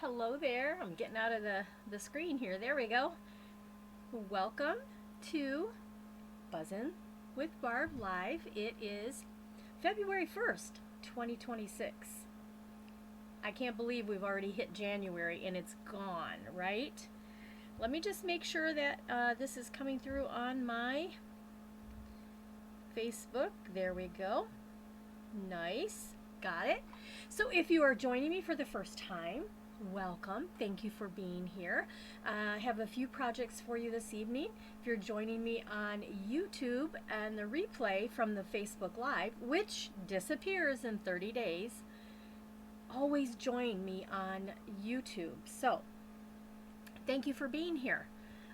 Hello there. I'm getting out of the screen here. There we go. Welcome to Buzzin' with Barb Live. It is February 1st, 2026. I can't believe we've already hit January and it's gone, right? Let me just make sure that this is coming through on my Facebook. There we go. Nice. Got it. So if you are joining me for the first time, welcome. Thank you for being here. I have a few projects for you this evening. If you're joining me on YouTube and the replay from the Facebook Live, which disappears in 30 days, always join me on YouTube. So thank you for being here.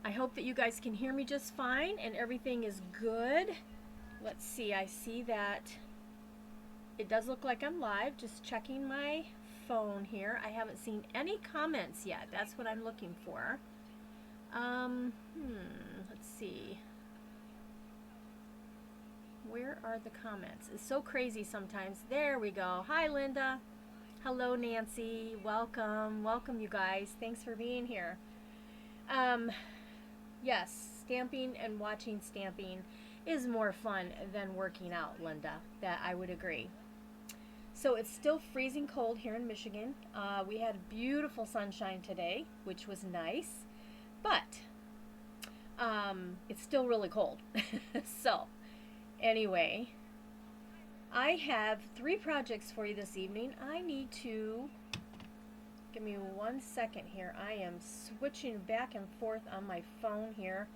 I hope that you guys can hear me just fine and everything is good. Let's see, I see that it does look like I'm live. Just checking my phone here. I haven't seen any comments yet. That's what I'm looking for. Let's see. Where are the comments? It's so crazy sometimes. There we go. Hi, Linda. Hello, Nancy. Welcome. Welcome, you guys. Thanks for being here. Yes, stamping and watching stamping is more fun than working out, Linda. That I would agree. So it's still freezing cold here in Michigan. We had beautiful sunshine today, which was nice, but it's still really cold. So anyway, I have 3 projects for you this evening. I need to, give me 1 second here. I am switching back and forth on my phone here.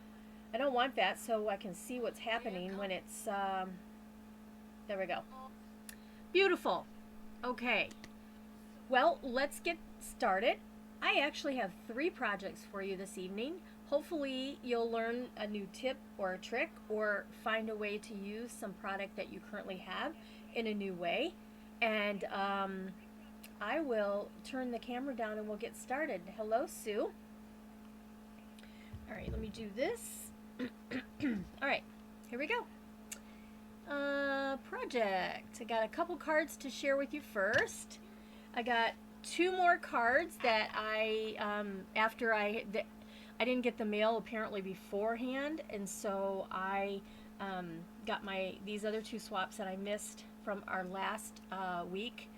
I don't want that, so I can see what's happening when it's, there we go. Beautiful. Okay. Well, let's get started. I actually have 3 projects for you this evening. Hopefully you'll learn a new tip or a trick or find a way to use some product that you currently have in a new way. And I will turn the camera down and we'll get started. Hello, Sue. All right, let me do this. All right, here we go. Project. I got a couple cards to share with you first. I got 2 more cards that I I didn't get the mail apparently beforehand, and so I got these other 2 swaps that I missed from our last week.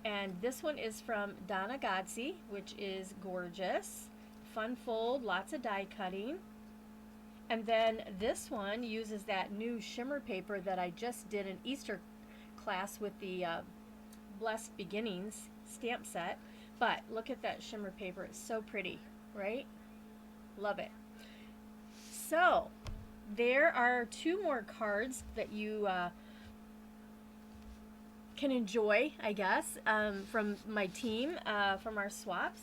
And this one is from Donna Godsey, which is gorgeous. Fun fold, lots of die cutting. And then this one uses that new shimmer paper that I just did an Easter class with the Blessed Beginnings stamp set. But look at that shimmer paper. It's so pretty, right? Love it. So there are 2 more cards that you can enjoy, I guess, from my team, from our swaps.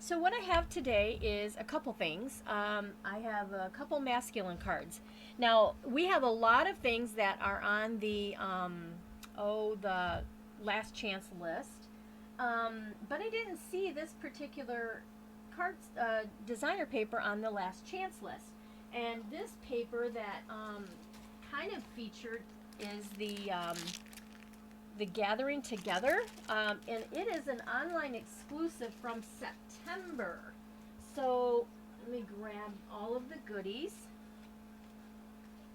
So what I have today is a couple things. I have a couple masculine cards. Now, we have a lot of things that are on the last chance list, but I didn't see this particular card designer paper on the last chance list. And this paper that kind of featured is the Gathering Together, and it is an online exclusive from September. So let me grab all of the goodies,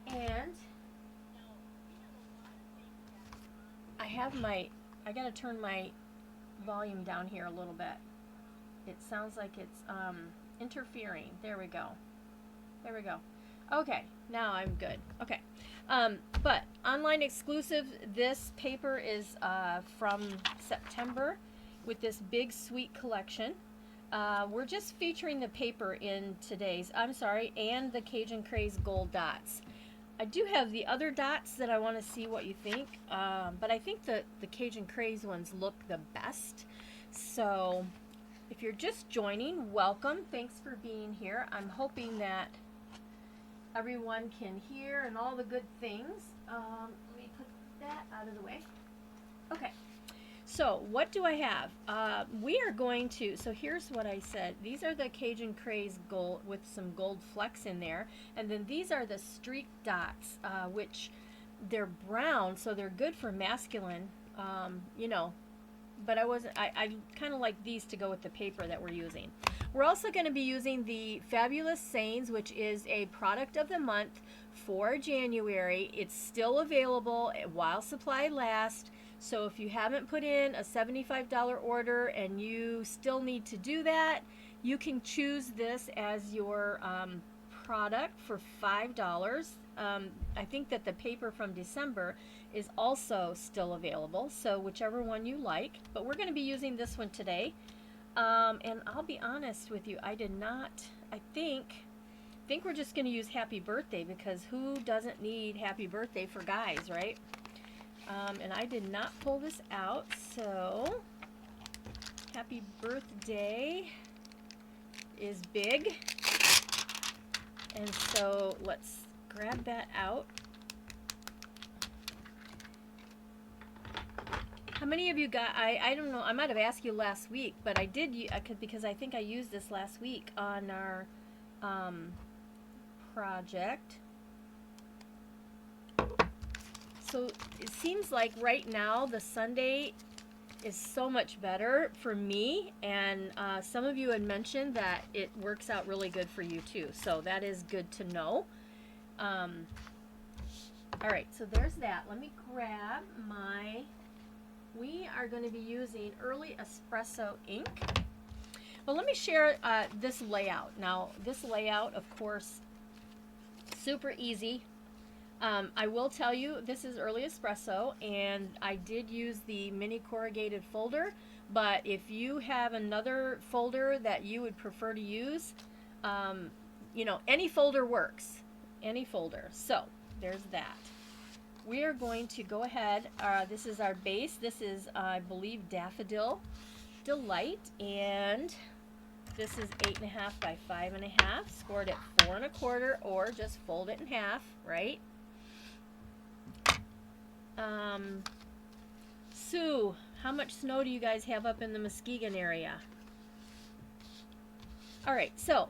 and I gotta turn my volume down here a little bit. It sounds like it's interfering. There we go. There we go. Okay, now I'm good. Okay. But online exclusive, this paper is from September with this big sweet collection. We're just featuring the paper in today's, and the Cajun Craze gold dots. I do have the other dots that I want to see what you think, but I think the Cajun Craze ones look the best. So if you're just joining, welcome. Thanks for being here. I'm hoping that everyone can hear and all the good things. Let me put that out of the way. Okay, so what do I have? We are going to, so here's what I said. These are the Cajun Craze gold with some gold flecks in there. And then these are the streak dots, which they're brown, so they're good for masculine, you know, but I kind of like these to go with the paper that we're using. We're also going to be using the Fabulous Sayings, which is a product of the month for January. It's still available while supply lasts. So if you haven't put in a $75 order and you still need to do that, you can choose this as your product for $5. I think that the paper from December is also still available, so whichever one you like. But we're going to be using this one today. And I'll be honest with you, I think we're just going to use Happy Birthday, because who doesn't need Happy Birthday for guys, right? And I did not pull this out, so Happy Birthday is big. And so let's grab that out. How many of you got, I don't know, I might have asked you last week, but I did, because I think I used this last week on our project. So it seems like right now the Sunday is so much better for me, and some of you had mentioned that it works out really good for you too, so that is good to know. All right, so there's that. Let me grab my, we are going to be using Early Espresso ink. Well, let me share this layout. Now, this layout, of course, super easy. I will tell you, this is Early Espresso, and I did use the mini corrugated folder, but if you have another folder that you would prefer to use, you know, any folder works. Any folder. So, there's that. We are going to go ahead, this is our base. This is, I believe, Daffodil Delight, and this is 8.5 by 5.5, scored at 4 1/4, or just fold it in half, right? Sue, how much snow do you guys have up in the Muskegon area? All right, so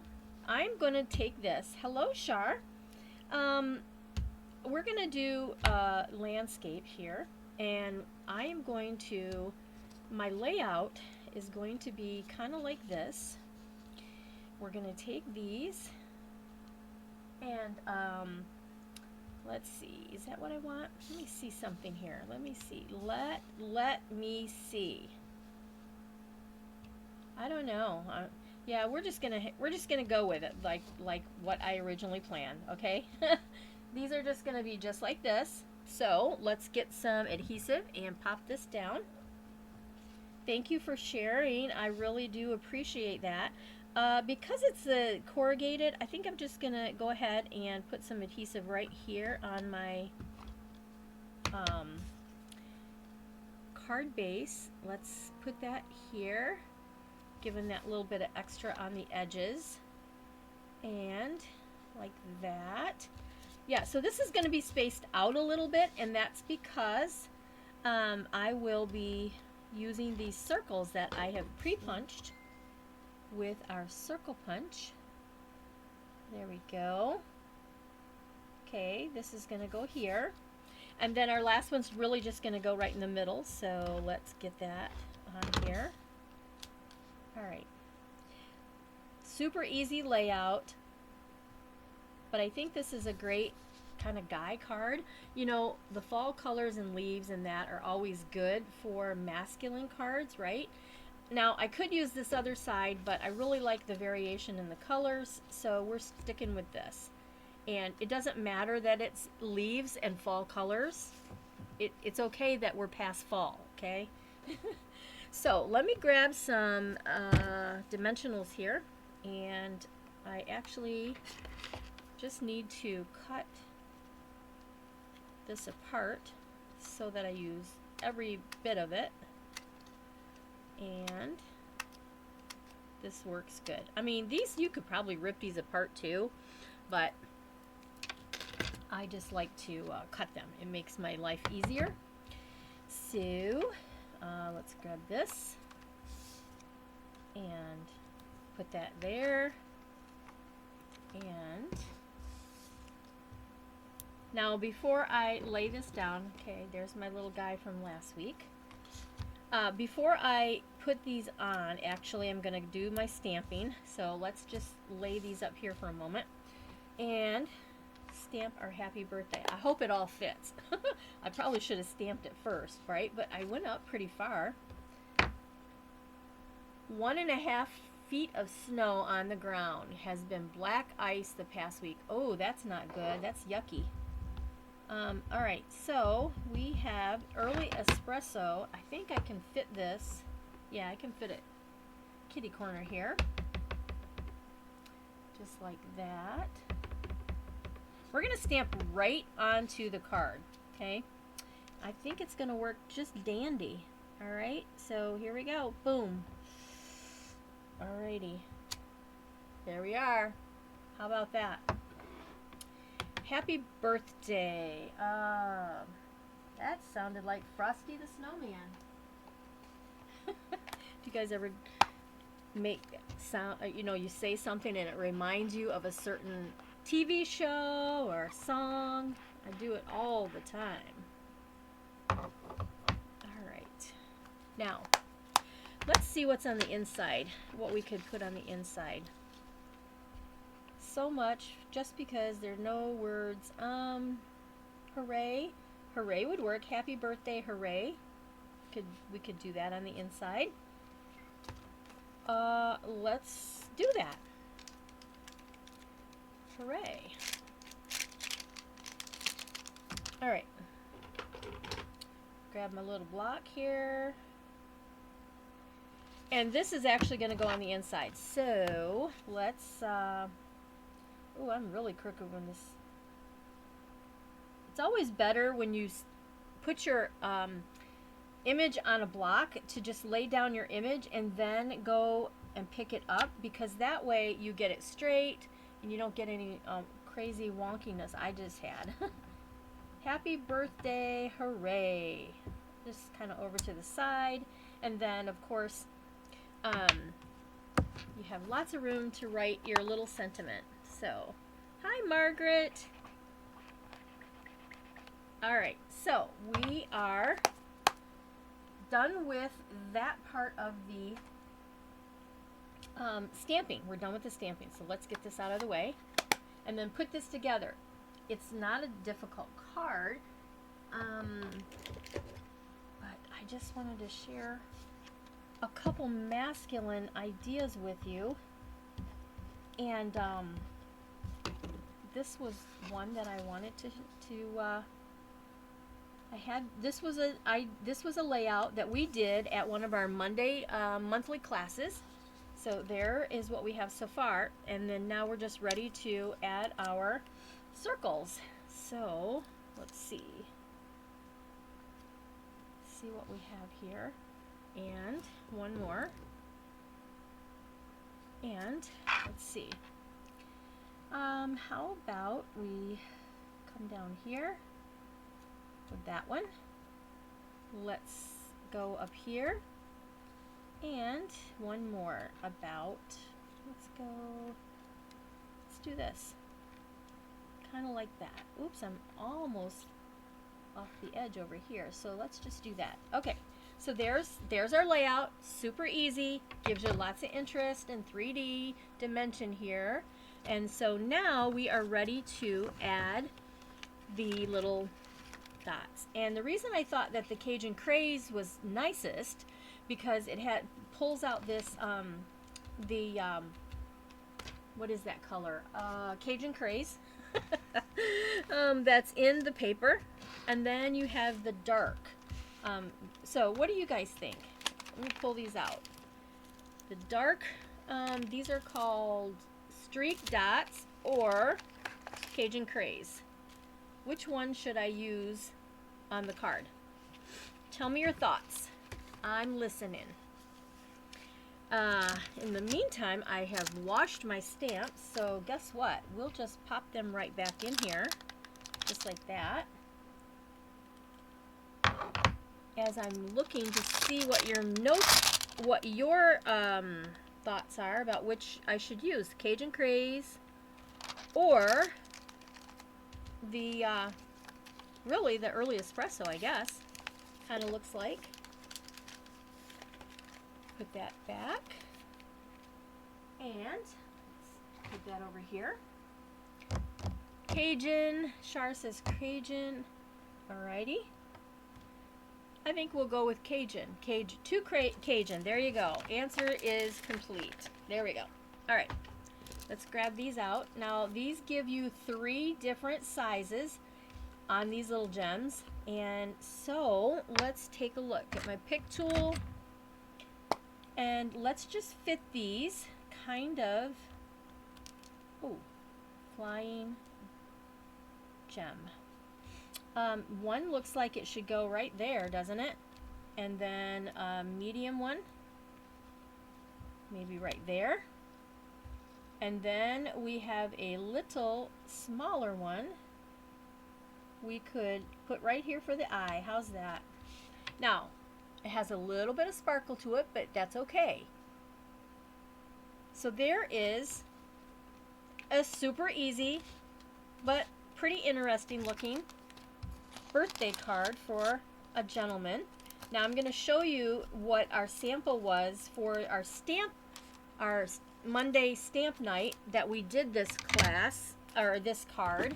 I'm going to take this. Hello, Shar. We're going to do a landscape here, and I am going to, my layout is going to be kind of like this. We're going to take these, and let's see, is that what I want? Let me see something here. Let me see. Let me see. I don't know. Yeah, we're just gonna go with it, like what I originally planned. Okay. These are just gonna be just like this. So let's get some adhesive and pop this down. Thank you for sharing. I really do appreciate that. Because it's corrugated, I think I'm just gonna go ahead and put some adhesive right here on my card base. Let's put that here, giving that little bit of extra on the edges, and like that. Yeah, so this is going to be spaced out a little bit, and that's because I will be using these circles that I have pre-punched with our circle punch. There we go. Okay, this is going to go here. And then our last one's really just going to go right in the middle, so let's get that on here. All right. Super easy layout, but I think this is a great kind of guy card. You know, the fall colors and leaves and that are always good for masculine cards, right? Now, I could use this other side, but I really like the variation in the colors, so we're sticking with this. And it doesn't matter that it's leaves and fall colors. It's okay that we're past fall, okay? So let me grab some dimensionals here, and I actually just need to cut this apart so that I use every bit of it, and this works good. I mean, these, you could probably rip these apart too, but I just like to cut them. It makes my life easier. So let's grab this and put that there. And now before I lay this down, okay, there's my little guy from last week. Before I put these on, actually, I'm going to do my stamping. So let's just lay these up here for a moment and stamp our happy birthday. I hope it all fits. I probably should have stamped it first, right? But I went up pretty far. 1.5 feet of snow on the ground. Has been black ice the past week. Oh, that's not good. That's yucky. All right, so we have early espresso. I think I can fit this. Yeah, I can fit it kitty corner here. Just like that. We're going to stamp right onto the card, okay? I think it's going to work just dandy. All right, so here we go. Boom. Alrighty. There we are. How about that? Happy birthday. That sounded like Frosty the Snowman. Do you guys ever make sound, you know, you say something and it reminds you of a certain TV show or song? I do it all the time. Alright. Now, let's see what's on the inside, what we could put on the inside. So much, just because there are no words. Hooray. Hooray would work. Happy birthday, hooray. We could do that on the inside. Let's do that. Hooray. Alright. Grab my little block here. And this is actually going to go on the inside. So, let's, oh, I'm really crooked when this. It's always better when you put your image on a block to just lay down your image and then go and pick it up, because that way you get it straight and you don't get any crazy wonkiness I just had. Happy birthday, hooray. Just kind of over to the side. And then, of course, you have lots of room to write your little sentiment. So, hi Margaret. Alright, so we are done with that part of the stamping. We're done with the stamping, so let's get this out of the way and then put this together. It's not a difficult card, but I just wanted to share a couple masculine ideas with you. And this was one that I wanted to this was a layout that we did at one of our Monday monthly classes. So there is what we have so far, and then now we're just ready to add our circles. So let's see what we have here, and one more, and let's see. How about we come down here with that one. Let's go up here, and one more about, let's do this. Kind of like that. Oops, I'm almost off the edge over here. So let's just do that. Okay, so there's our layout. Super easy. Gives you lots of interest in 3D dimension here. And so now we are ready to add the little dots. And the reason I thought that the Cajun Craze was nicest, because it pulls out this what is that color? Cajun Craze. That's in the paper, and then you have the dark. So what do you guys think? Let me pull these out. The dark, these are called streak dots or Cajun Craze. Which one should I use on the card? Tell me your thoughts. I'm listening. In the meantime, I have washed my stamps, so guess what? We'll just pop them right back in here, just like that. As I'm looking to see what your notes, what your thoughts are about which I should use, Cajun Craze or the really the early espresso, I guess. Kind of looks like. put that back. And let's put that over here. Cajun. Char says Cajun. Alrighty. I think we'll go with Cajun. Cajun. There you go. Answer is complete. There we go. Alright. Let's grab these out. Now, these give you 3 different sizes on these little gems. And so, let's take a look at my pick tool. And let's just fit these kind of, flying gem. One looks like it should go right there, doesn't it? And then a medium one, maybe right there. And then we have a little smaller one we could put right here for the eye. How's that? Now, it has a little bit of sparkle to it, but that's okay. So there is a super easy but pretty interesting looking birthday card for a gentleman. Now I'm going to show you what our sample was for our Monday stamp night that we did this class, or this card,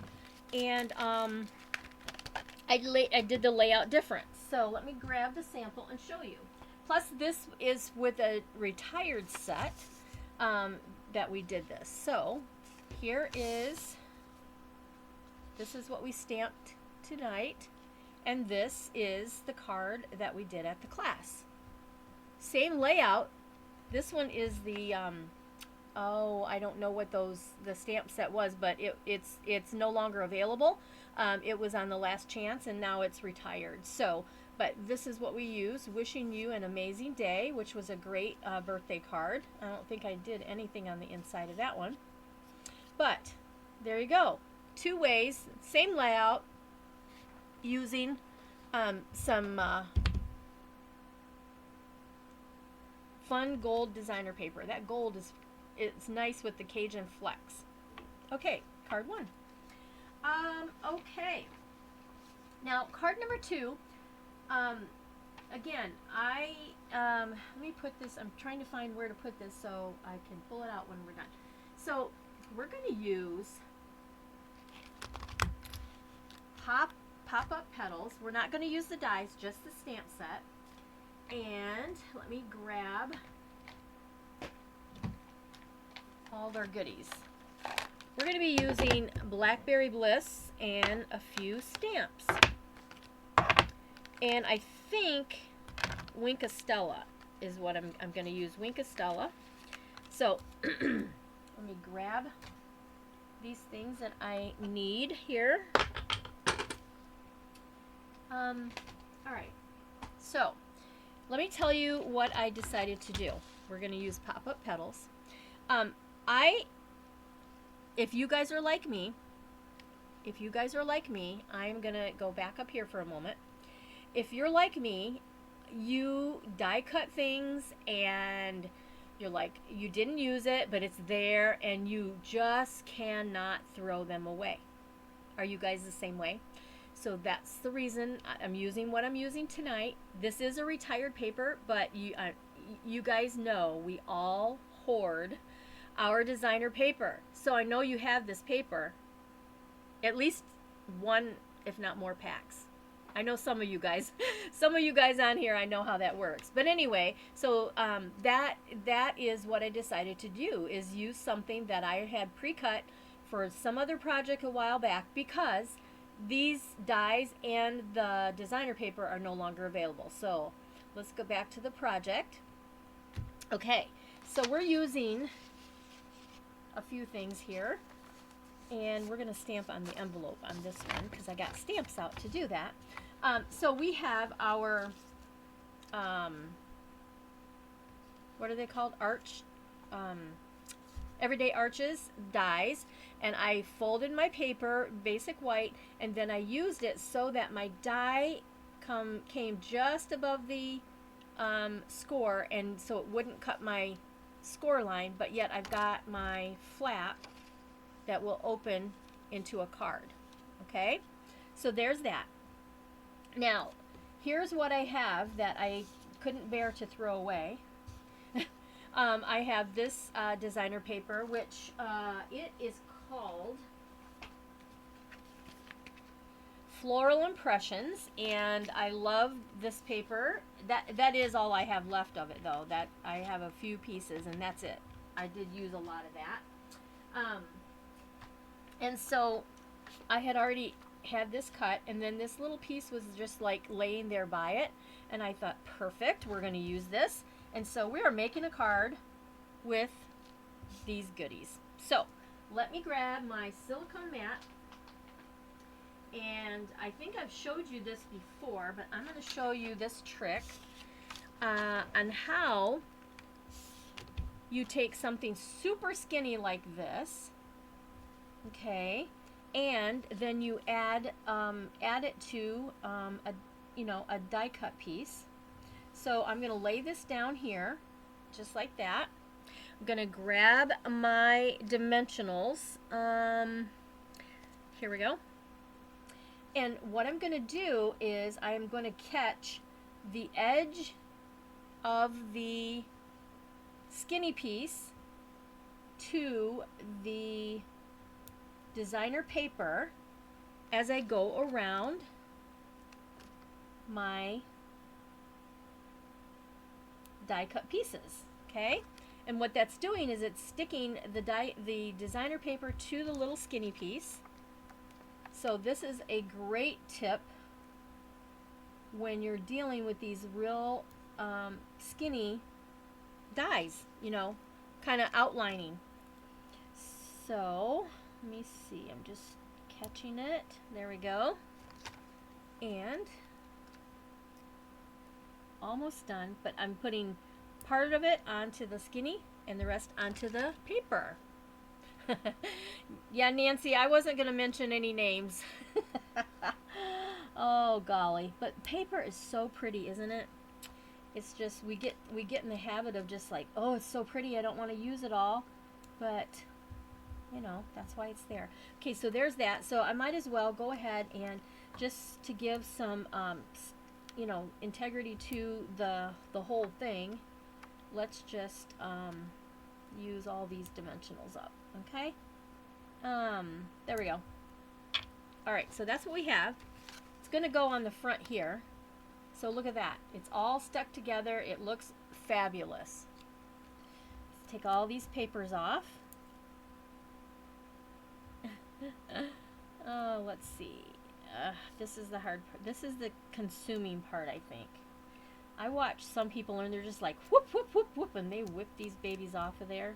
and I did the layout different. So let me grab the sample and show you. Plus this is with a retired set that we did this. So here is, this is what we stamped tonight, and this is the card that we did at the class. Same layout. This one is the I don't know what the stamp set was, but it's no longer available. It was on the last chance and now it's retired. So, but this is what we use. Wishing you an amazing day, which was a great birthday card. I don't think I did anything on the inside of that one. But there you go. 2 ways, same layout, using some fun gold designer paper. That gold it's nice with the Cajun flex. Okay, card 1. Okay. Now card number 2. Again, let me put this. I'm trying to find where to put this so I can pull it out when we're done. So we're going to use pop-up petals. We're not going to use the dies, just the stamp set. And let me grab all of our goodies. We're going to be using Blackberry Bliss and a few stamps. And I think Winkastella is what I'm going to use. Winkastella. So let me grab these things that I need here. Alright, so let me tell you what I decided to do. We're going to use pop-up petals. If you guys are like me, I'm going to go back up here for a moment. If you're like me, you die cut things and you're like, you didn't use it, but it's there and you just cannot throw them away. Are you guys the same way? So that's the reason I'm using what I'm using tonight. This is a retired paper, but you guys know we all hoard our designer paper. So I know you have this paper, at least 1, if not more packs. I know some of you guys on here, I know how that works. But anyway, so that is what I decided to do, is use something that I had pre-cut for some other project a while back, because these dies and the designer paper are no longer available. So let's go back to the project. Okay, so we're using a few things here, and we're going to stamp on the envelope on this one because I got stamps out to do that. So we have our what are they called? Everyday Arches dies, and I folded my paper basic white, and then I used it so that my die came just above the score, and so it wouldn't cut my score line, but yet I've got my flap that will open into a card. Okay, so there's that. Now here's what I have that I couldn't bear to throw away. I have this designer paper, which it is called Floral Impressions, and I love this paper. That is all I have left of it, though. That I have a few pieces, and that's it. I did use a lot of that. And so I had already had this cut, and then this little piece was just like laying there by it, and I thought, perfect, we're going to use this. And so we are making a card with these goodies. So let me grab my silicone mat, and I think I've showed you this before, but I'm going to show you this trick on how you take something super skinny like this, okay, and then you add it to a die cut piece. So I'm going to lay this down here, just like that. I'm going to grab my dimensionals. Here we go. And what I'm going to do is I am going to catch the edge of the skinny piece to the designer paper as I go around my die cut pieces, okay? And what that's doing is it's sticking the designer paper to the little skinny piece. So this is a great tip when you're dealing with these real skinny dies, kind of outlining. So let me see, I'm just catching it. There we go. And almost done, but I'm putting part of it onto the skinny and the rest onto the paper. Yeah, Nancy, I wasn't going to mention any names. Oh golly, but paper is so pretty, isn't it? It's just we get in the habit of just like, oh, it's so pretty, I don't want to use it all, but that's why it's there. Okay, so there's that. So I might as well go ahead and just to give some integrity to the whole thing, let's just use all these dimensionals up. Okay, there we go. All right, so that's what we have. It's going to go on the front here. So look at that. It's all stuck together. It looks fabulous. Let's take all these papers off. Oh, let's see. This is the hard part. This is the consuming part, I think. I watch some people and they're just like whoop, whoop, whoop, whoop, and they whip these babies off of there.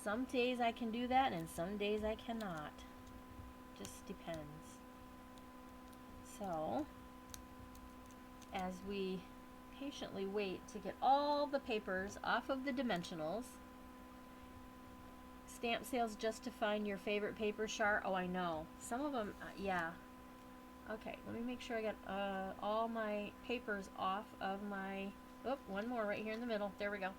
Some days I can do that and some days I cannot. Just depends. So, as we patiently wait to get all the papers off of the dimensionals. Stamp sales justifying your favorite paper, Char? Oh, I know. Some of them, yeah. Okay, let me make sure I got all my papers off of my... Oh, one more right here in the middle. There we go.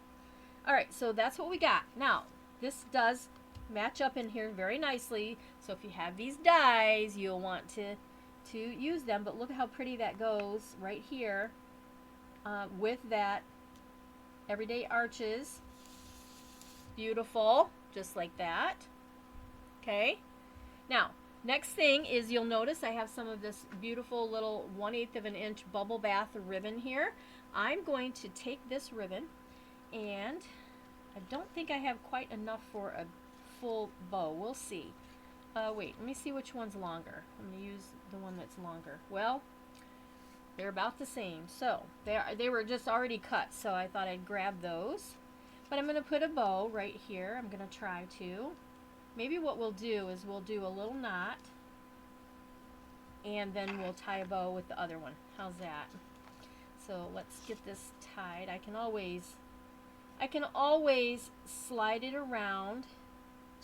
All right, so that's what we got. Now, this does match up in here very nicely. So if you have these dies, you'll want to use them. But look how pretty that goes right here with that Everyday Arches. Beautiful, just like that. Okay. Now, next thing is you'll notice I have some of this beautiful little 1/8 of an inch bubble bath ribbon here. I'm going to take this ribbon, and I don't think I have quite enough for a full bow. We'll see. Wait, let me see which one's longer. I'm going to use the one that's longer. Well, they're about the same. So they were just already cut, so I thought I'd grab those. But I'm going to put a bow right here. I'm going to try to. Maybe what we'll do is we'll do a little knot, and then we'll tie a bow with the other one. How's that? So let's get this tied. I can always slide it around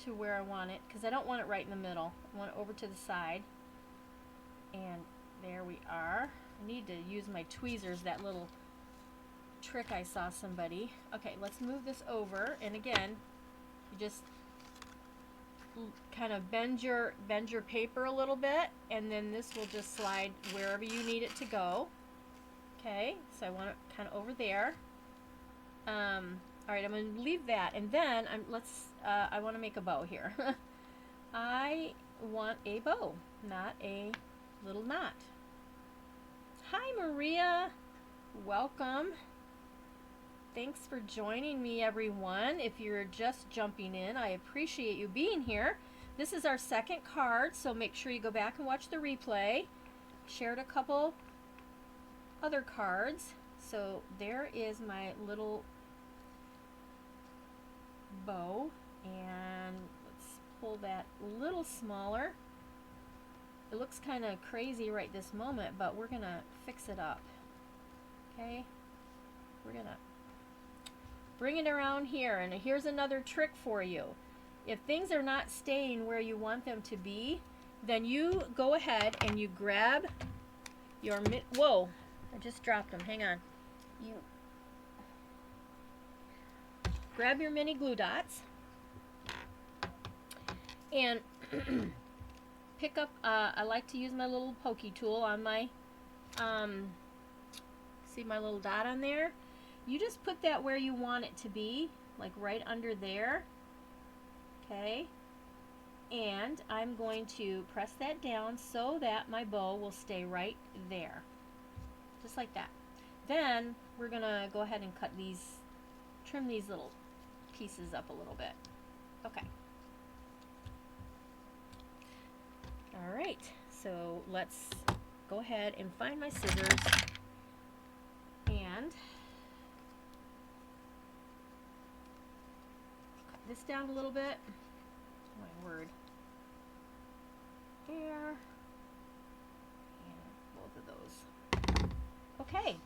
to where I want it, because I don't want it right in the middle. I want it over to the side. And there we are. I need to use my tweezers, that little trick I saw somebody. Okay, let's move this over, and again, you just kind of bend your paper a little bit, and then this will just slide wherever you need it to go. Okay, so I want it kind of over there. All right, I'm going to leave that, and then I want to make a bow here. I want a bow, not a little knot. Hi, Maria. Welcome. Thanks for joining me, everyone. If you're just jumping in, I appreciate you being here. This is our second card, so make sure you go back and watch the replay. Shared a couple other cards. So there is my little bow, and let's pull that a little smaller. It looks kind of crazy right this moment, but we're gonna fix it up. Okay, we're gonna bring it around here, and here's another trick for you. If things are not staying where you want them to be, then you go ahead and you grab your whoa, I just dropped them, hang on. You grab your mini glue dots and pick up, I like to use my little pokey tool on my, see my little dot on there? You just put that where you want it to be, like right under there, okay? And I'm going to press that down so that my bow will stay right there, just like that. Then we're gonna go ahead and trim these little pieces up a little bit. Okay. All right, so let's go ahead and find my scissors and cut this down a little bit. My word. There. And both of those. Okay.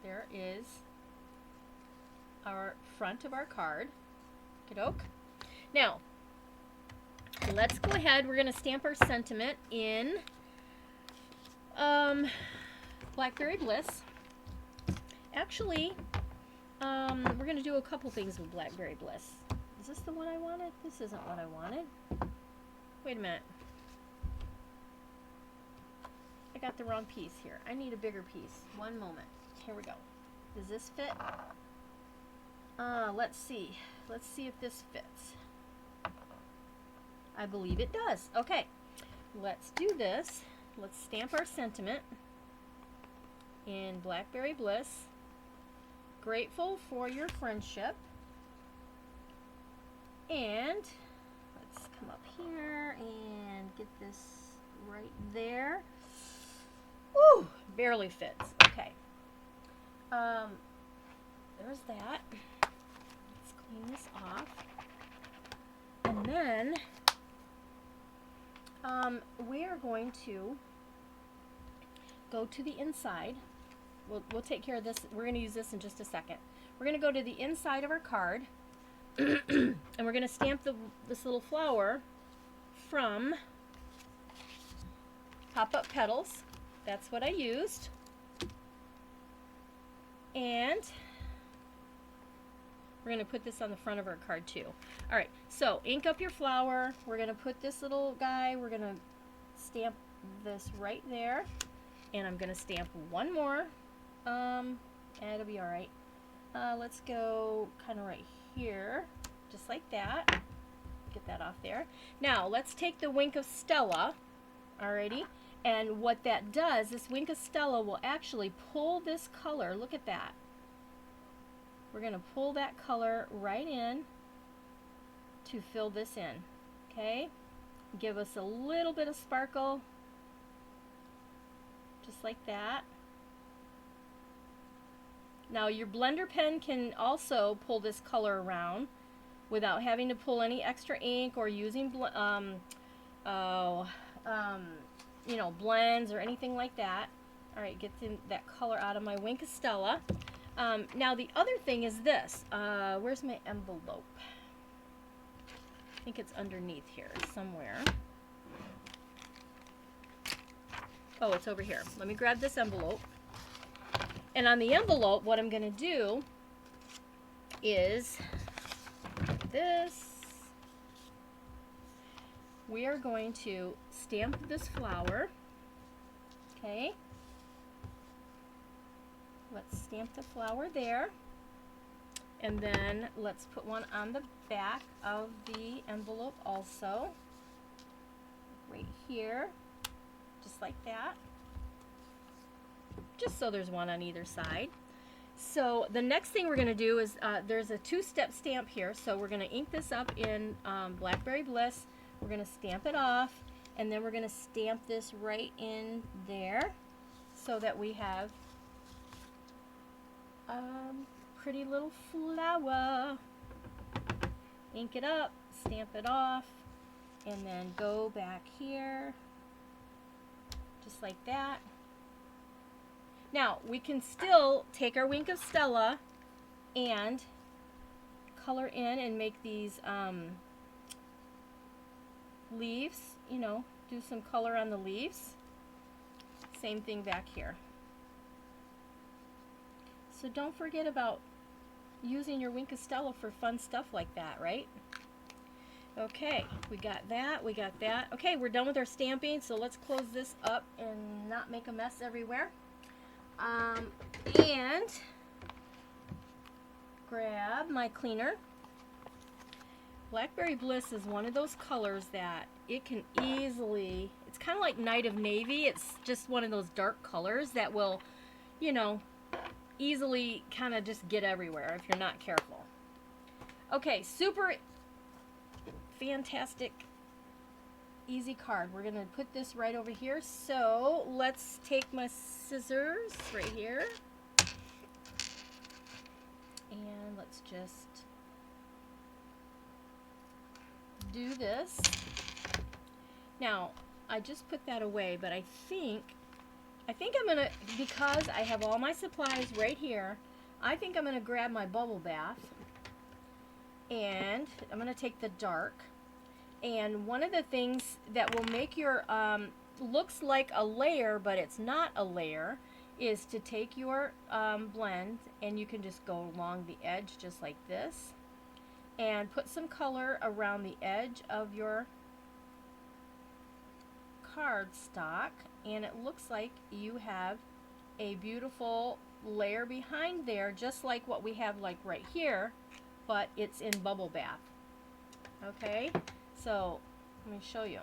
There is our front of our card. Okey-doke. Now, let's go ahead. We're going to stamp our sentiment in Blackberry Bliss. Actually, we're going to do a couple things with Blackberry Bliss. Is this the one I wanted? This isn't what I wanted. Wait a minute. I got the wrong piece here. I need a bigger piece. One moment. Here we go. Does this fit? Let's see. Let's see if this fits. I believe it does. Okay. Let's do this. Let's stamp our sentiment in Blackberry Bliss. Grateful for your friendship. And let's come up here and get this right there. Woo! Barely fits. Okay. There's that. Let's clean this off. And then we are going to go to the inside. We'll take care of this. We're going to use this in just a second. We're going to go to the inside of our card and we're going to stamp this little flower from Pop-Up Petals. That's what I used. And we're going to put this on the front of our card too. Alright, so ink up your flower. We're going to put this little guy, we're going to stamp this right there. And I'm going to stamp one more. And it'll be alright. Let's go kind of right here, just like that. Get that off there. Now, let's take the Wink of Stella, alrighty, and what that does, this Wink of Stella will actually pull this color, look at that. We're going to pull that color right in to fill this in, okay? Give us a little bit of sparkle, just like that. Now your blender pen can also pull this color around without having to pull any extra ink or using you know, blends or anything like that. Alright, get that color out of my Wink of Stella. Now the other thing is this. Where's my envelope? I think it's underneath here somewhere. Oh, it's over here. Let me grab this envelope. And on the envelope, what I'm going to do is this. We are going to stamp this flower. Okay. Let's stamp the flower there. And then let's put one on the back of the envelope also. Right here. Just like that. Just so there's one on either side. So the next thing we're going to do is there's a two-step stamp here. So we're going to ink this up in Blackberry Bliss. We're going to stamp it off, and then we're going to stamp this right in there so that we have a pretty little flower. Ink it up, stamp it off, and then go back here just like that. Now, we can still take our Wink of Stella and color in and make these leaves, you know, do some color on the leaves. Same thing back here. So don't forget about using your Wink of Stella for fun stuff like that, right? Okay, we got that, we got that. Okay, we're done with our stamping, so let's close this up and not make a mess everywhere. And grab my cleaner. Blackberry Bliss is one of those colors that it can easily, it's kind of like Night of Navy. It's just one of those dark colors that will, you know, easily kind of just get everywhere if you're not careful. Okay, super fantastic easy card. We're going to put this right over here. So let's take my scissors right here. And let's just do this. Now, I just put that away, but I think I'm going to, because I have all my supplies right here, I think I'm going to grab my bubble bath, and I'm going to take the dark. And one of the things that will make your, looks like a layer, but it's not a layer, is to take your blend, and you can just go along the edge just like this, and put some color around the edge of your cardstock, and it looks like you have a beautiful layer behind there, just like what we have like right here, but it's in bubble bath. Okay, so let me show you.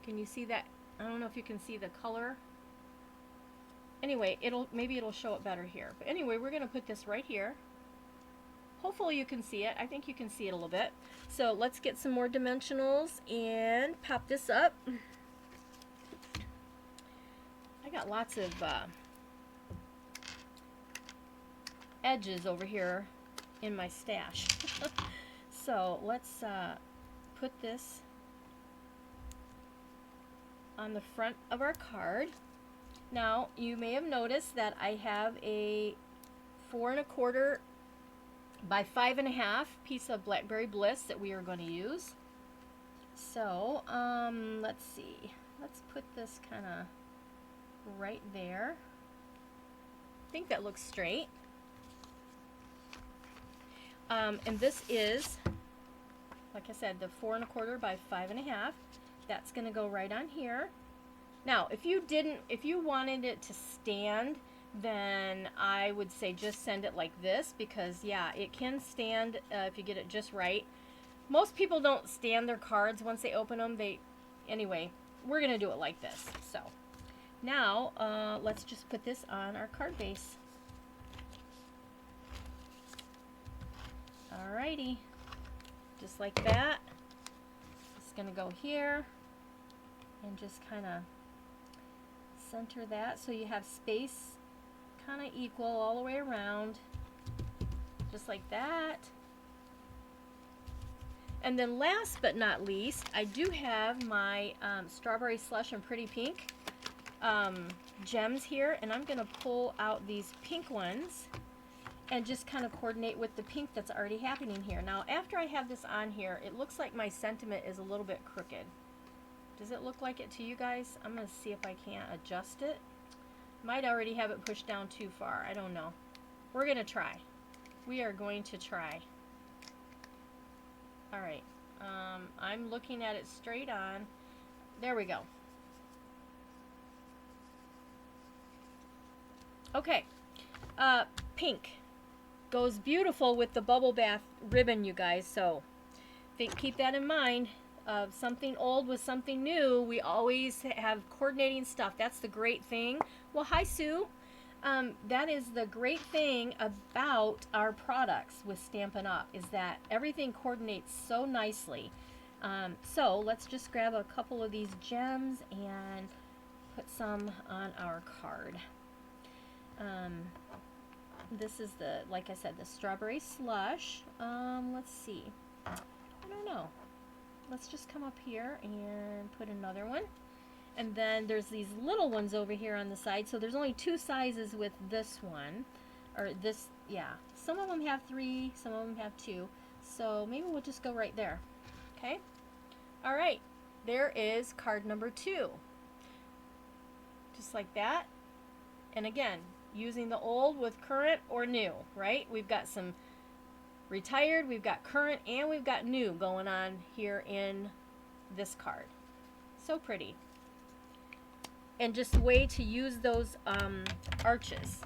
Can you see that? I don't know if you can see the color. Anyway, maybe it'll show it better here. But anyway, we're going to put this right here. Hopefully you can see it. I think you can see it a little bit. So let's get some more dimensionals and pop this up. I got lots of edges over here in my stash. So let's put this on the front of our card. Now you may have noticed that I have a 4 1/4 by 5 1/2 piece of Blackberry Bliss that we are going to use. So let's see, let's put this kind of right there. I think that looks straight. And this is, like I said, the 4 1/4 by 5 1/2. That's going to go right on here. Now, if you wanted it to stand, then I would say just send it like this, because yeah, it can stand if you get it just right. Most people don't stand their cards once they open them. Anyway, we're going to do it like this. So now let's just put this on our card base. Alrighty, just like that. It's going to go here and just kind of center that so you have space kind of equal all the way around, just like that. And then last but not least, I do have my Strawberry Slush and Pretty Pink gems here, and I'm going to pull out these pink ones and just kind of coordinate with the pink that's already happening here. Now, after I have this on here, it looks like my sentiment is a little bit crooked. Does it look like it to you guys? I'm going to see if I can't adjust it. Might already have it pushed down too far. I don't know. We're going to try. We are going to try. Alright. I'm looking at it straight on. There we go. Okay. Pink. goes beautiful with the bubble bath ribbon, you guys. So keep that in mind. Something old with something new, we always have coordinating stuff. That's the great thing. Well, hi, Sue. That is the great thing about our products with Stampin' Up! Is that everything coordinates so nicely. So let's just grab a couple of these gems and put some on our card. This is the, like I said, the strawberry slush. Let's see. I don't know. Let's just come up here and put another one. And then there's these little ones over here on the side. So there's only 2 sizes with this one. Or this, yeah. Some of them have 3, some of them have 2. So maybe we'll just go right there. Okay? All right. There is card number 2. Just like that. And again, using the old with current or new, right? We've got some retired, we've got current, and we've got new going on here in this card. So pretty. And just a way to use those arches.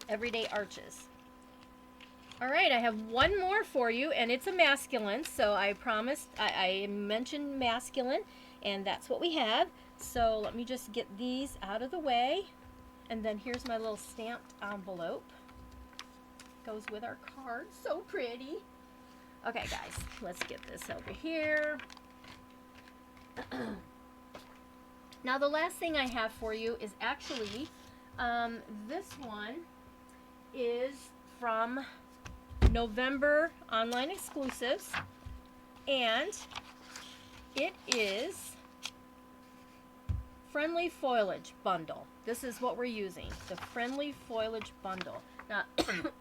Everyday arches. All right, I have one more for you, and it's a masculine. So I promised, I mentioned masculine, and that's what we have. So let me just get these out of the way. And then here's my little stamped envelope. Goes with our card. So pretty. Okay, guys, let's get this over here. Now, the last thing I have for you is actually, this one is from November online exclusives, and it is Friendly Foliage Bundle. This is what we're using, the Friendly Foliage Bundle. Now,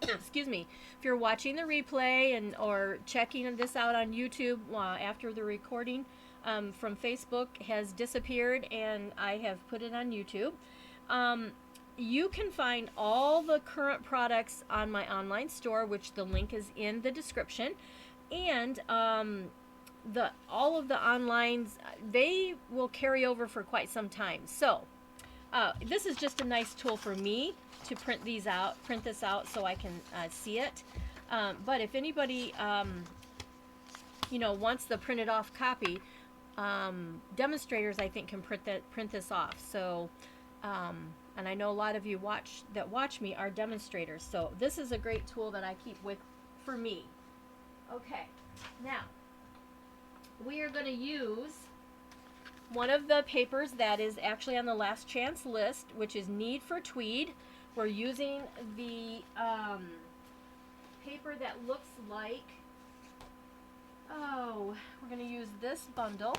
excuse me, if you're watching the replay and or checking this out on YouTube after the recording from Facebook has disappeared and I have put it on YouTube, you can find all the current products on my online store, which the link is in the description, and all of the onlines, they will carry over for quite some time. So this is just a nice tool for me to print this out so I can see it. But if anybody wants the printed off copy, demonstrators I think can print this off. So and I know a lot of you that watch me are demonstrators, so this is a great tool that I keep with for me. Okay, now we are going to use one of the papers that is actually on the last chance list, which is Need for Tweed. We're using the paper that looks like, we're going to use this bundle.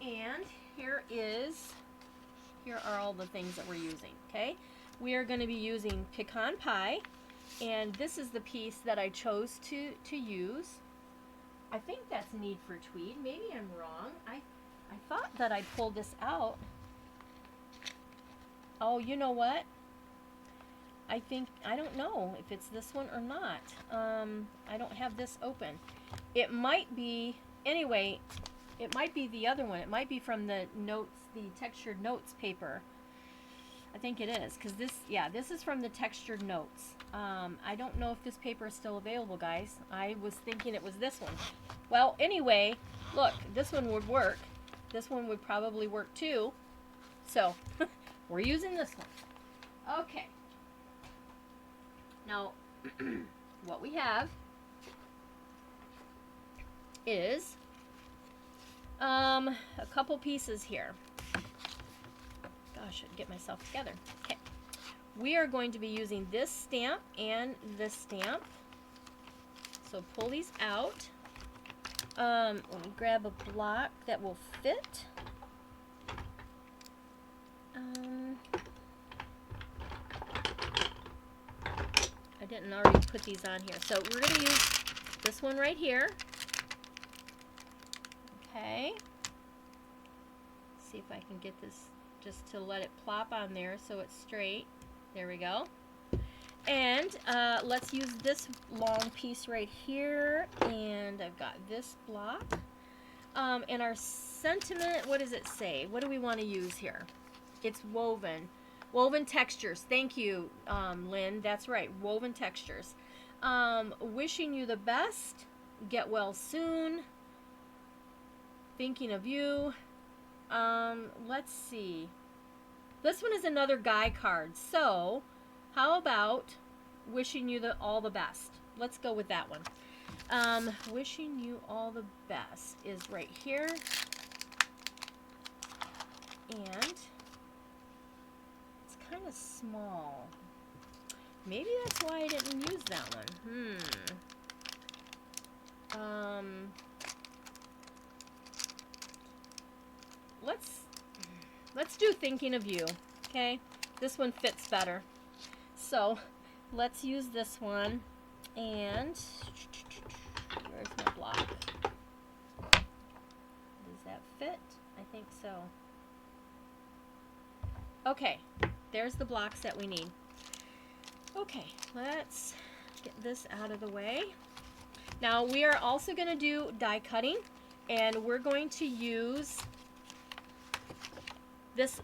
And here are all the things that we're using, okay? We are going to be using Pecan Pie, and this is the piece that I chose to use. I think that's Need for Tweed. Maybe I'm wrong. I thought that I pulled this out. Oh, you know what? I don't know if it's this one or not. I don't have this open. It might be, anyway, it might be the other one. It might be from the notes, the textured notes paper. I think it is, because this is from the textured notes. I don't know if this paper is still available, guys. I was thinking it was this one. Well, anyway, look, this one would work. This one would probably work too. So, we're using this one. Okay. Now, what we have is a couple pieces here. Gosh, I'd get myself together. Okay. We are going to be using this stamp and this stamp. So pull these out. Let me grab a block that will fit. I didn't already put these on here. So we're going to use this one right here. Okay. See if I can get this just to let it plop on there so it's straight. There we go. And let's use this long piece right here. And I've got this block. And our sentiment, what does it say? What do we want to use here? It's woven. Woven textures. Thank you, Lynn. That's right. Woven textures. Wishing you the best. Get well soon. Thinking of you. Let's see. This one is another guy card. So, how about wishing you all the best? Let's go with that one. Wishing you all the best is right here. And it's kind of small. Maybe that's why I didn't use that one. Let's do thinking of you, okay? This one fits better. So let's use this one. And where's my block? Does that fit? I think so. Okay, there's the blocks that we need. Okay, let's get this out of the way. Now we are also going to do die cutting, and we're going to use this,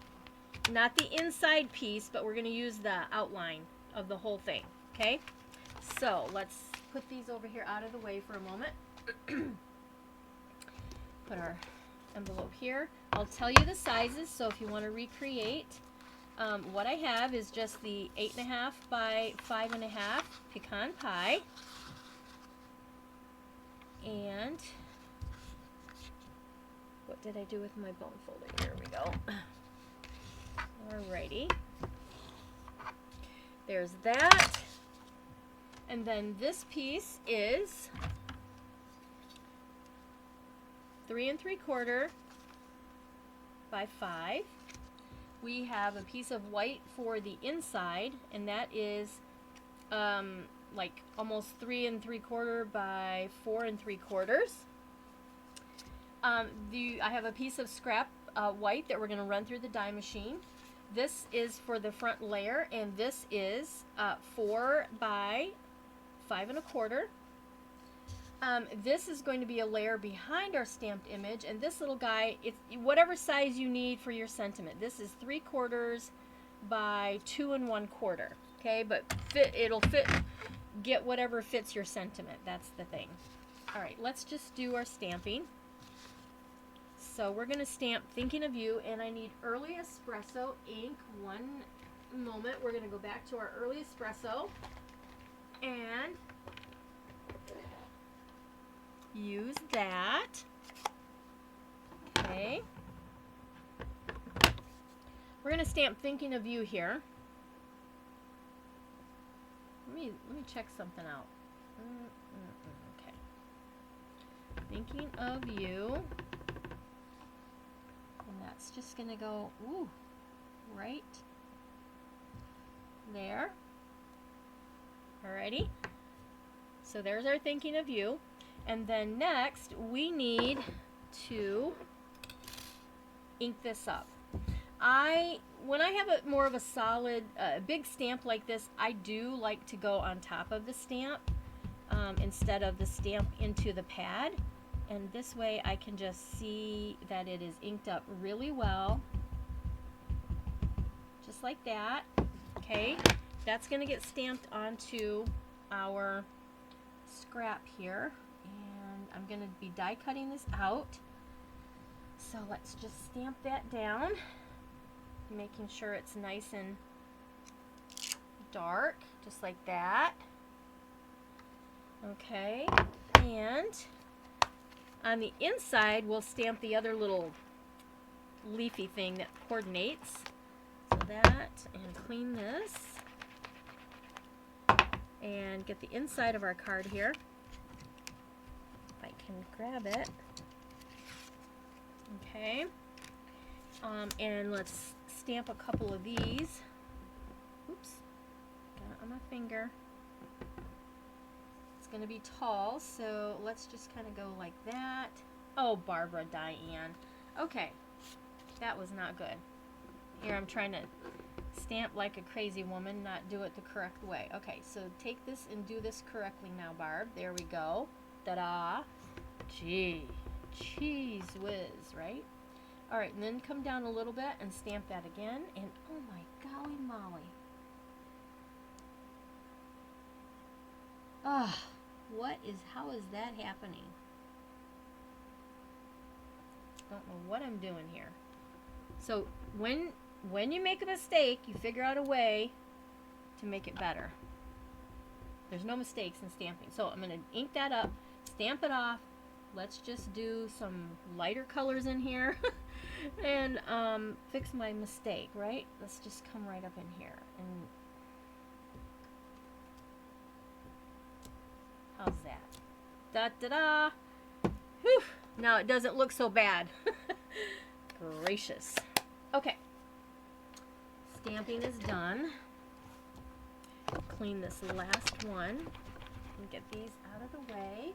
not the inside piece, but we're going to use the outline of the whole thing, okay? So let's put these over here out of the way for a moment. Put our envelope here. I'll tell you the sizes, so if you want to recreate, what I have is just the 8.5 by 5.5 pecan pie. And what did I do with my bone folder? Here we go. Alrighty. There's that. And then this piece is 3 3/4 by 5. We have a piece of white for the inside, and that is like almost 3 3/4 by 4 3/4. I have a piece of scrap white that we're going to run through the die machine. This is for the front layer, and this is 4 by 5 1/4. This is going to be a layer behind our stamped image, and this little guy, it's whatever size you need for your sentiment. This is 3/4 by 2 1/4. Okay, but it'll fit. Get whatever fits your sentiment. That's the thing. All right, let's just do our stamping. So we're going to stamp Thinking of You, and I need Early Espresso ink. One moment. We're going to go back to our Early Espresso and use that. Okay. We're going to stamp Thinking of You here. Let me check something out. Okay. Thinking of You. And that's just going to go right there. Alrighty. So there's our Thinking of You. And then next, we need to ink this up. When I have more of a solid, big stamp like this, I do like to go on top of the stamp instead of the stamp into the pad. And this way I can just see that it is inked up really well. Just like that. Okay, that's going to get stamped onto our scrap here. And I'm going to be die cutting this out. So let's just stamp that down, making sure it's nice and dark, just like that. Okay, and on the inside we'll stamp the other little leafy thing that coordinates. So that, and clean this, and get the inside of our card here. If I can grab it. Okay, and let's stamp a couple of these. Oops, got it on my finger. It's going to be tall, so let's just kind of go like that. Oh, Barbara Diane. Okay, that was not good. Here, I'm trying to stamp like a crazy woman, not do it the correct way. Okay, so take this and do this correctly now, Barb. There we go. Ta-da. Gee. Cheese whiz, right? All right, and then come down a little bit and stamp that again. And oh my Holy moly. Ah, how is that happening? Don't know what I'm doing here. So when you make a mistake, you figure out a way to make it better. There's no mistakes in stamping. So I'm going to ink that up, stamp it off. Let's just do some lighter colors in here and fix my mistake, right? Let's just come right up in here. And how's that? Da-da-da! Whew! Now it doesn't look so bad. Gracious. Okay. Stamping is done. Clean this last one and get these out of the way.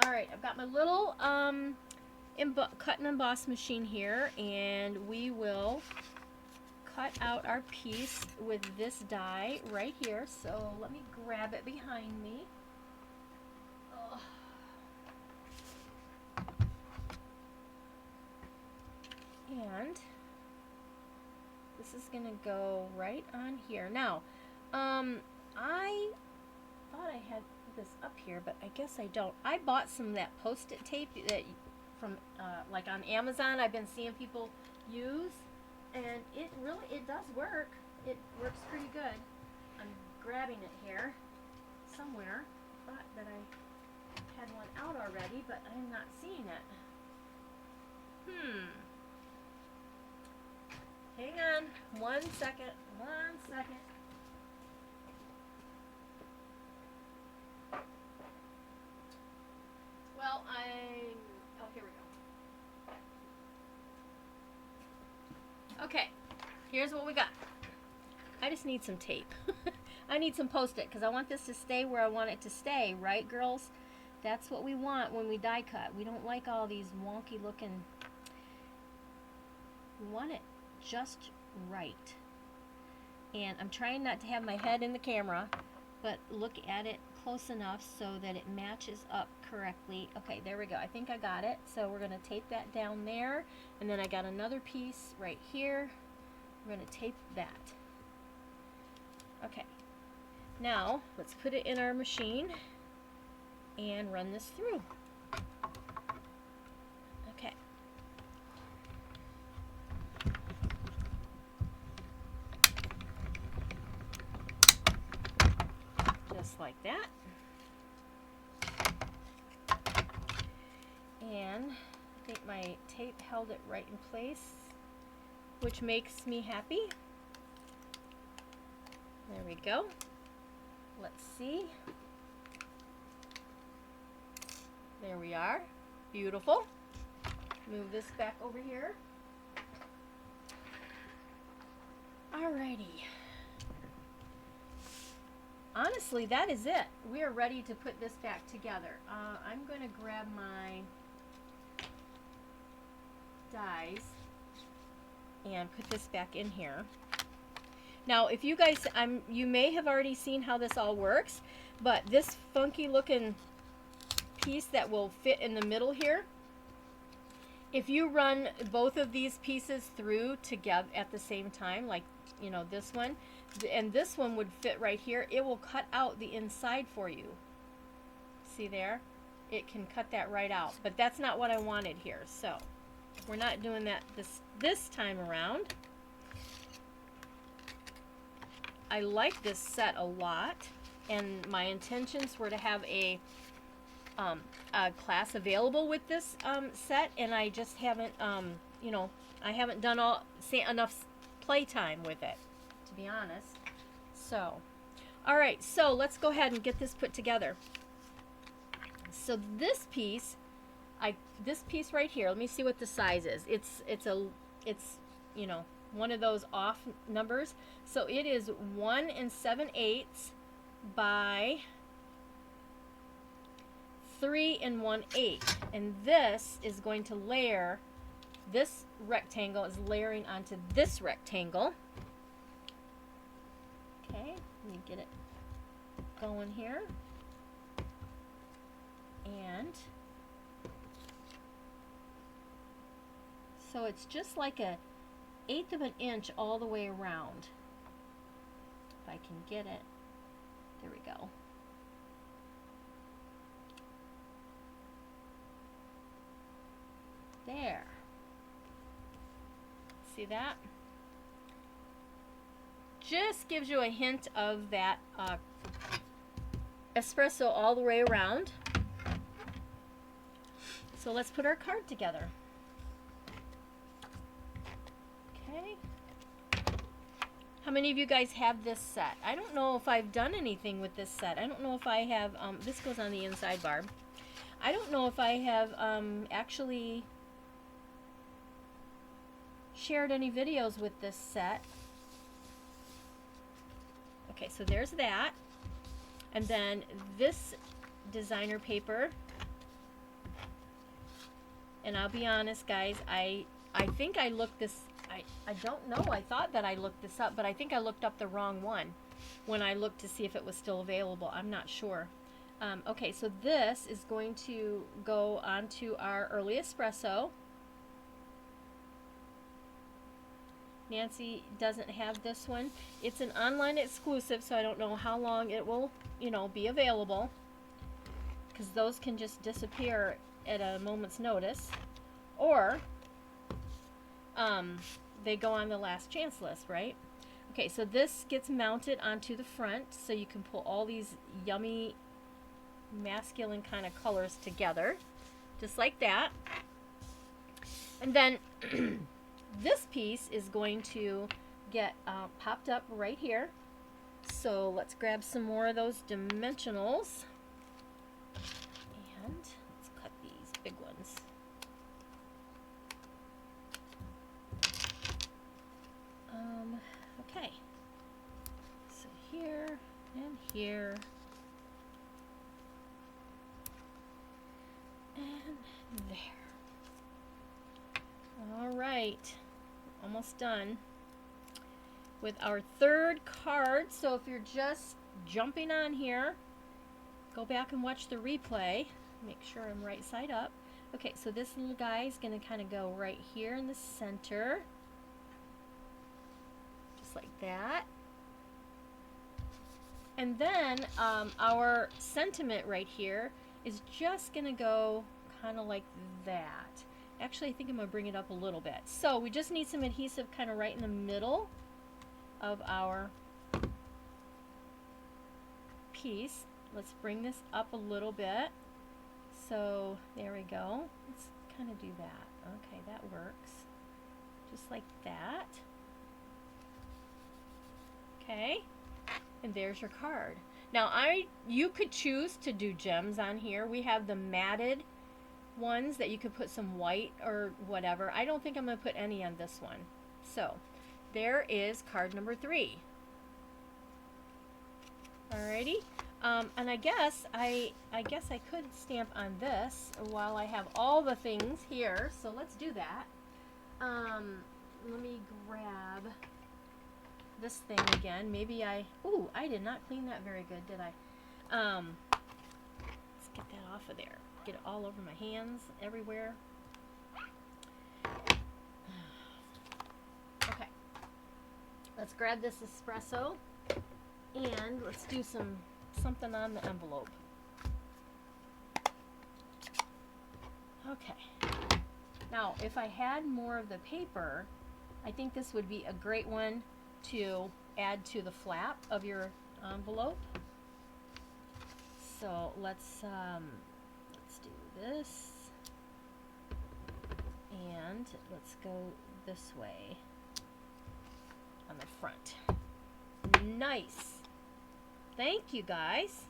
Alright, I've got my little cut and emboss machine here, and we will cut out our piece with this die right here. So let me grab it behind me. Oh. And this is going to go right on here. Now, I thought I had this up here, but I guess I don't. I bought some of that Post-it tape that from like on Amazon. I've been seeing people use, and it does work. It works pretty good. I'm grabbing it here somewhere. I thought that I had one out already, but I'm not seeing it. Hang on, 1 second, 1 second. Well, oh, here we go. Okay, here's what we got. I just need some tape. I need some Post-it because I want this to stay where I want it to stay, right, girls? That's what we want when we die cut. We don't like all these wonky looking. We want it just right. And I'm trying not to have my head in the camera, but look at it close enough so that it matches up correctly. Okay, there we go. I think I got it. So we're going to tape that down there, and then I got another piece right here. We're going to tape that. Okay, now let's put it in our machine and run this through. Okay. Just like that. And I think my tape held it right in place, which makes me happy. There we go. Let's see. There we are. Beautiful. Move this back over here. Alrighty. Honestly, that is it. We are ready to put this back together. I'm going to grab my dies and put this back in here. Now, if you guys, you may have already seen how this all works, but this funky looking piece that will fit in the middle here, if you run both of these pieces through together at the same time, like, you know, this one, and this one would fit right here, it will cut out the inside for you. See there? It can cut that right out, but that's not what I wanted here, so we're not doing that this time around. I like this set a lot, and my intentions were to have a class available with this set, and I just haven't, you know, I haven't done enough playtime with it, to be honest. So, all right, so let's go ahead and get this put together. So this piece, this piece right here, let me see what the size is. It's you know, one of those off numbers. So it is 1 7/8 by 3 1/8, and this is going to layer. This rectangle is layering onto this rectangle. Okay, let me get it going here. And So it's just like a 1/8 of an inch all the way around. If I can get it. There we go. There. See that? Just gives you a hint of that espresso all the way around. So let's put our card together. Okay. How many of you guys have this set? I don't know if I've done anything with this set. I don't know if I have, this goes on the inside, Barb. I don't know if I have actually shared any videos with this set. Okay, so there's that. And then this designer paper. And I'll be honest, guys, I think I looked this, I don't know, I thought that I looked this up, but I think I looked up the wrong one when I looked to see if it was still available. I'm not sure. Okay, so this is going to go onto our early espresso. Nancy doesn't have this one. It's an online exclusive, so I don't know how long it will, you know, be available, because those can just disappear at a moment's notice, or they go on the last chance list, right? Okay, so this gets mounted onto the front, so you can pull all these yummy masculine kind of colors together, just like that. And then this piece is going to get popped up right here. So let's grab some more of those dimensionals. And let's cut these big ones. Okay. So here and here. And there. All right. Almost done with our third card. So if you're just jumping on here, go back and watch the replay. Make sure I'm right side up. Okay, so this little guy is going to kind of go right here in the center. Just like that. And then our sentiment right here is just going to go kind of like that. Actually, I think I'm going to bring it up a little bit. So we just need some adhesive kind of right in the middle of our piece. Let's bring this up a little bit. So there we go. Let's kind of do that. Okay, that works. Just like that. Okay. And there's your card. Now you could choose to do gems on here. We have the matted ones that you could put some white or whatever. I don't think I'm going to put any on this one. So there is card number 3. Alrighty. And I guess I could stamp on this while I have all the things here. So let's do that. Let me grab this thing again. Maybe I did not clean that very good, did I? Let's get that off of there. Get it all over my hands, everywhere. Okay. Let's grab this espresso and let's do something on the envelope. Okay. Now, if I had more of the paper, I think this would be a great one to add to the flap of your envelope. So let's do this, and let's go this way on the front. Nice. Thank you, guys.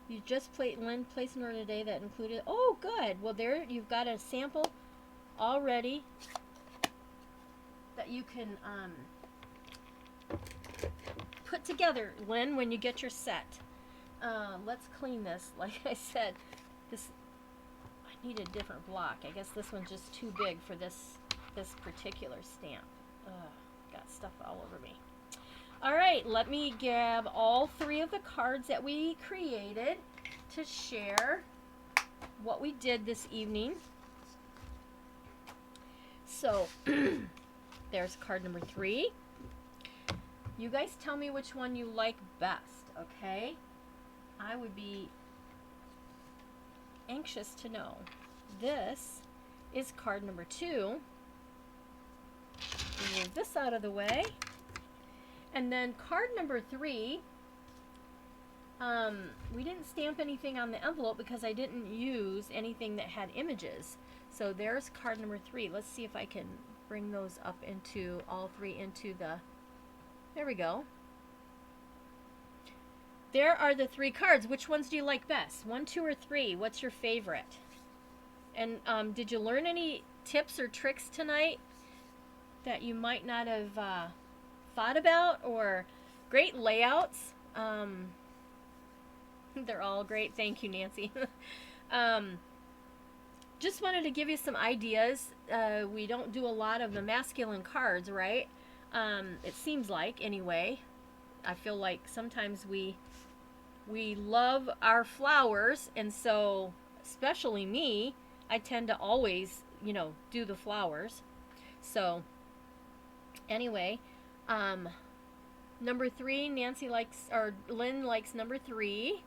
You just Lynn placed an order today that included, oh good, well there you've got a sample already that you can put together, Lynn, when you get your set. Let's clean this. Like I said, I need a different block. I guess this one's just too big for this particular stamp. Got stuff all over me. All right, let me grab all 3 of the cards that we created to share what we did this evening. So there's card number 3. You guys tell me which one you like best, okay? I would be anxious to know. This is card number 2. Move this out of the way. And then card number 3, we didn't stamp anything on the envelope because I didn't use anything that had images. So there's card number 3. Let's see if I can bring those up into, all 3 into the, there we go. There are the 3 cards. Which ones do you like best? 1, 2, or 3? What's your favorite? And did you learn any tips or tricks tonight that you might not have thought about, or great layouts? They're all great. Thank you, Nancy. Just wanted to give you some ideas. We don't do a lot of the masculine cards, right? It seems like, anyway. I feel like sometimes we love our flowers, and so, especially me, I tend to always, you know, do the flowers. So, anyway, number 3, Nancy likes, or Lynn likes number 3.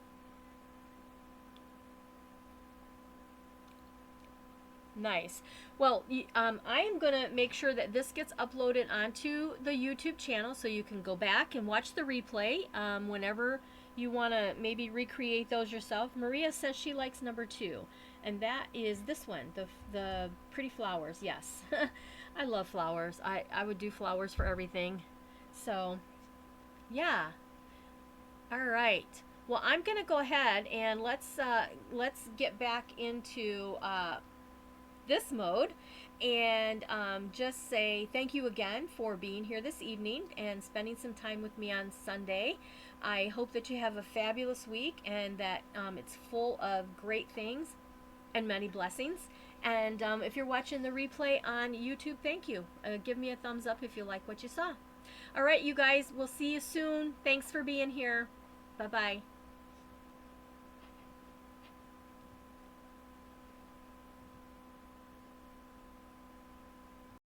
Nice. Well, I am going to make sure that this gets uploaded onto the YouTube channel so you can go back and watch the replay whenever you want to maybe recreate those yourself. Maria says she likes number 2, and that is this one, the pretty flowers. Yes. I love flowers. I would do flowers for everything. So, yeah. All right. Well, I'm going to go ahead and let's get back into this mode, and just say thank you again for being here this evening and spending some time with me on Sunday. I hope that you have a fabulous week, and that it's full of great things and many blessings. And if you're watching the replay on YouTube, thank you. Give me a thumbs up if you like what you saw. All right, you guys, we'll see you soon. Thanks for being here. Bye-bye.